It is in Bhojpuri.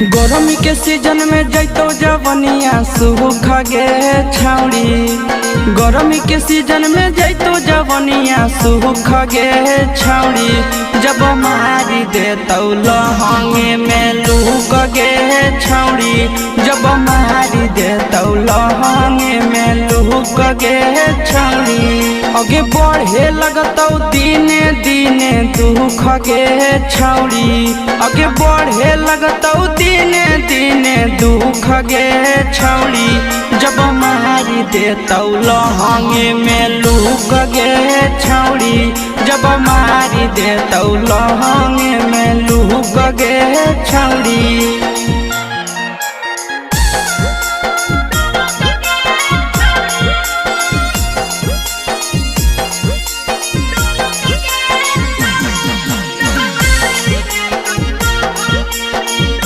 गर्मी के सीजन में जैतो जवनिया सूख गे छाउड़ी। गर्मी के सीजन में जैतो जवनिया सूख गे छाउड़ी। जब मारी दे तो लहंगे में लूक गे छाउड़ी। जब मारी दे तो लहंगे में लूक गे छाउड़ी। आगे बढ़े लगतौ दिने दिने दुख गे छाउड़ी। आगे बढ़े लगतौ दिने दिने दुख गे छाउड़ी। जब मारी दे तो लहंगे में लूक गे छाउड़ी। जब मारी दे तो लहंगे में लूक गे छाउड़ी।